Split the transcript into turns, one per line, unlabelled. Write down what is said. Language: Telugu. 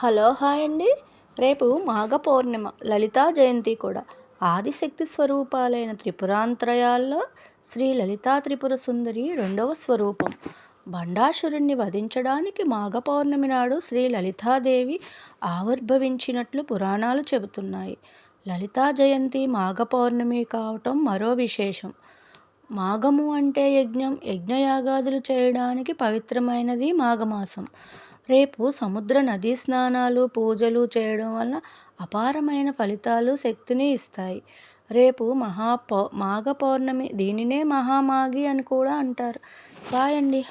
హలో హాయ్ అండి. రేపు మాఘ పౌర్ణిమ, లలితా జయంతి కూడా. ఆదిశక్తి స్వరూపాలైన త్రిపురాంతరయాల్లో శ్రీ లలితా త్రిపుర సుందరి రెండవ స్వరూపం. భండాసురుణ్ణి వధించడానికి మాఘ పౌర్ణమి నాడు శ్రీ లలితాదేవి ఆవిర్భవించినట్లు పురాణాలు చెబుతున్నాయి. లలితా జయంతి మాఘ పౌర్ణమి కావటం మరో విశేషం. మాఘము అంటే యజ్ఞం, యజ్ఞయాగాదులు చేయడానికి పవిత్రమైనది మాఘమాసం. రేపు సముద్ర నదీ స్నానాలు, పూజలు చేయడం వలన అపారమైన ఫలితాలు, శక్తిని ఇస్తాయి. రేపు మాఘ పౌర్ణమి, దీనినే మహామాఘి అని కూడా అంటారు. బాయ్ అండి.